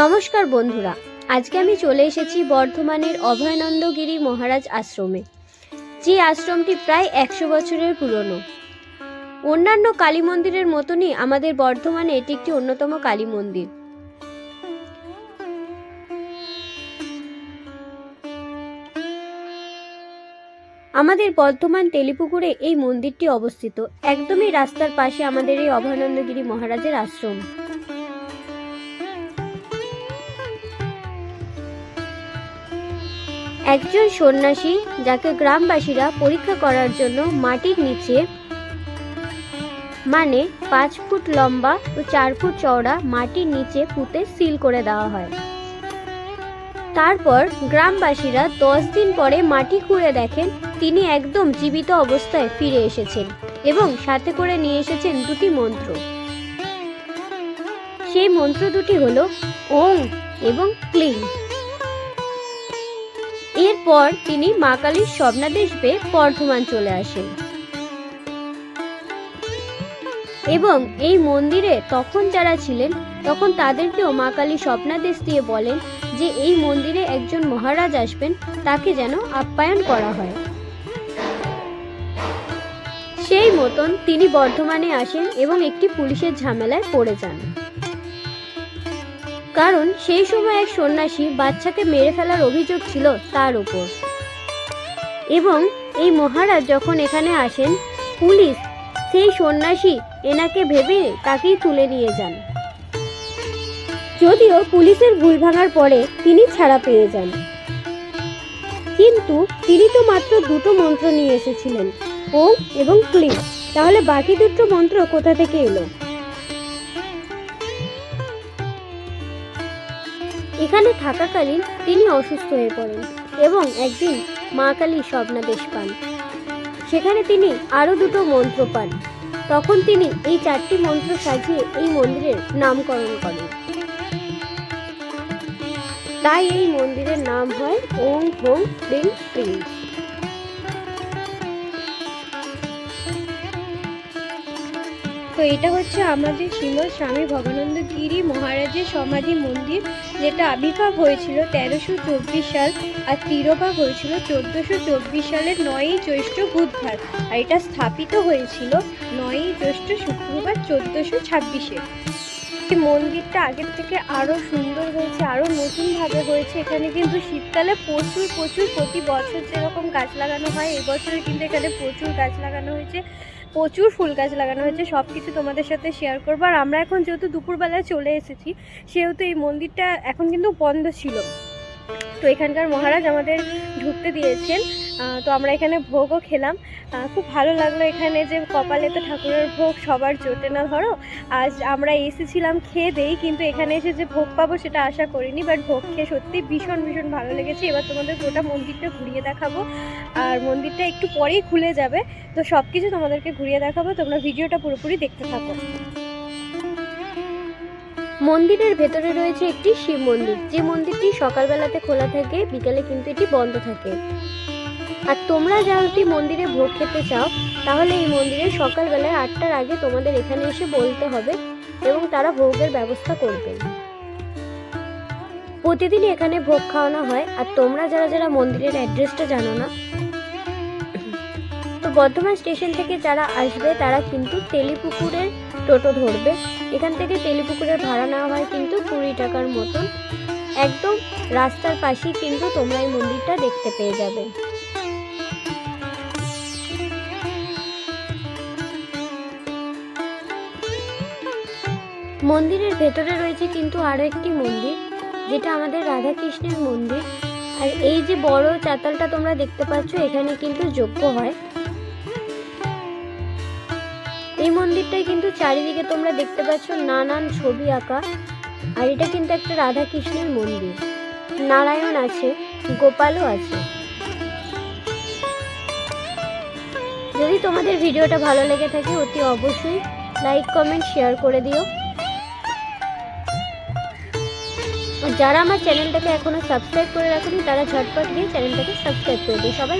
নমস্কার বন্ধুরা, আজকে আমি চলে এসেছি বর্ধমানের অভয়ানন্দগিরি মহারাজ আশ্রমে, যে আশ্রমটি প্রায় 100 বছরের পুরনো। অন্যান্য কালী মন্দিরের মতনই আমাদের বর্ধমানে এটি একটি অন্যতম কালী মন্দির। আমাদের বর্ধমান তেলিপুকুরে এই মন্দিরটি অবস্থিত। একদমই রাস্তার পাশে আমাদের এই অভয়ানন্দগিরি মহারাজের আশ্রম। একজন সন্ন্যাসী, যাকে গ্রামবাসীরা পরীক্ষা করার জন্য মাটির নিচে, মানে 5 ফুট লম্বা ও 4 ফুট চওড়া মাটির নিচে পুঁতে সিল করে দেওয়া হয়। তারপর গ্রামবাসীরা 10 দিন পরে মাটি খুঁড়ে দেখেন তিনি একদম জীবিত অবস্থায় ফিরে এসেছেন এবং সাথে করে নিয়ে এসেছেন দুটি মন্ত্র। সেই মন্ত্র দুটি হলো ওং এবং ক্লিং। এরপর তিনি মা কালীর স্বপ্নাদেশ পেয়ে বর্ধমান চলে আসেন এবং এই মন্দিরে তখন যারা ছিলেন তখন তাদেরকেও মা কালী স্বপ্নাদেশ দিয়ে বলেন যে এই মন্দিরে একজন মহারাজ আসবেন, তাকে যেন আপ্যায়ন করা হয়। সেই মতন তিনি বর্ধমানে আসেন এবং একটি পুলিশের ঝামেলায় পড়ে যান, কারণ সেই সময় এক সন্ন্যাসী বাচ্চাকে মেরে ফেলার অভিযোগ ছিল তার উপর। এবং এই মহারাজ যখন এখানে আসেন, পুলিশ সেই সন্ন্যাসী এনাকে ভেবে তাকেই তুলে নিয়ে যান। যদিও পুলিশের ভুল ভাঙার পরে তিনি ছাড়া পেয়ে যান, কিন্তু তিনি তো মাত্র দুটো মন্ত্র নিয়ে এসেছিলেন, ওং এবং ক্লিং। তাহলে বাকি দুটো মন্ত্র কোথা থেকে এলো? এখানে থাকাকালীন তিনি অসুস্থ হয়ে পড়েন এবং একদিন মা কালীর স্বপ্নাদেশ পান। সেখানে তিনি আরো দুটো মন্ত্র পান। তখন তিনি এই 4টি মন্ত্র সাজিয়ে এই মন্দিরের নামকরণ করেন। তাই এই মন্দিরের নাম হয় ওং হোং ক্লিং ক্লিং। তো এটা হচ্ছে আমাদের শ্রীমৎ স্বামী ভবানন্দগিরি মহারাজের সমাধি মন্দির, যেটা আবির্ভাব হয়েছিল 1324 সাল আর তিরোভাব হয়েছিল 1424 সালের 9ই জ্যৈষ্ঠ বুধবার। আর এটা স্থাপিত হয়েছিল 9ই জ্যৈষ্ঠ শুক্রবার 1426-এ। এই মন্দিরটা আগের থেকে আরও সুন্দর হয়েছে, আরও নতুনভাবে হয়েছে। এখানে কিন্তু শীতকালে প্রচুর প্রতি বছর যেরকম গাছ লাগানো হয়, এবছরে কিন্তু এখানে প্রচুর গাছ লাগানো হয়েছে, প্রচুর ফুল গাছ লাগানো হয়েছে। সব কিছু তোমাদের সাথে শেয়ার করবো। আর আমরা এখন যেহেতু দুপুরবেলায় চলে এসেছি, সেহেতু এই মন্দিরটা এখন কিন্তু বন্ধ ছিল। তো এখানকার মহারাজ আমাদের ঢুকতে দিয়েছেন। তো আমরা এখানে ভোগও খেলাম। খুব ভালো লাগলো। এখানে যে কপালে তো ঠাকুরের ভোগ সবার জোটে না, ধরো আজ আমরা এসেছিলাম খেয়ে দেই, কিন্তু এখানে এসে যে ভোগ পাবো সেটা আশা করিনি। বাট ভোগ খেয়ে সত্যি ভীষণ ভালো লেগেছে। এবার তোমাদের গোটা মন্দিরটা ঘুরিয়ে দেখাবো, আর মন্দিরটা একটু পরেই খুলে যাবে। তো সব কিছু তোমাদেরকে ঘুরিয়ে দেখাবো, তোমরা ভিডিওটা পুরোপুরি দেখতে থাকো। মন্দিরের ভেতরে রয়েছে একটি শিব মন্দির, যে মন্দিরটি সকালবেলাতে খোলা থাকে, বিকালে কিন্তু এটি বন্ধ থাকে। আর তোমরা যদি মন্দিরে ভোগ খেতে চাও, তাহলে এই মন্দিরে সকালবেলায় 8টার আগে তোমাদের এখানে এসে বলতে হবে এবং তারা ভোগের ব্যবস্থা করবেন। প্রতিদিন এখানে ভোগ খাওয়ানো হয়। আর তোমরা যারা মন্দিরের অ্যাড্রেসটা জানো না, তো বর্ধমান স্টেশন থেকে যারা আসবে তারা কিন্তু তেলিপুকুরের টোটো ধরবে। এখান থেকে তেলিপুকুরের ভাড়া নেওয়া হয় কিন্তু 20 টাকার মতন। একদম রাস্তার পাশেই কিন্তু তোমরা এই মন্দিরটা দেখতে পেয়ে যাবে। মন্দিরের ভেতরে রয়েছে কিন্তু আরো একটি মন্দির, যেটা আমাদের রাধাকৃষ্ণের মন্দির। আর এই যে বড় চাতালটা তোমরা দেখতে পাচ্ছ, এখানে কিন্তু যজ্ঞ হয়। এই মন্দিরটাই কিন্তু চারিদিকে তোমরা দেখতে পাচ্ছ নানান ছবি আঁকা। আর এটা কিন্তু একটা রাধাকৃষ্ণের মন্দির। নারায়ণ আছে, গোপালও আছে। যদি তোমাদের ভিডিওটা ভালো লেগে থাকে, অতি অবশ্যই লাইক কমেন্ট শেয়ার করে দিও। আর যারা আমার চ্যানেলটাকে এখনো সাবস্ক্রাইব করে রাখেনি, তারা ঝটপট গিয়ে চ্যানেলটাকে সাবস্ক্রাইব করে দিও। সবাই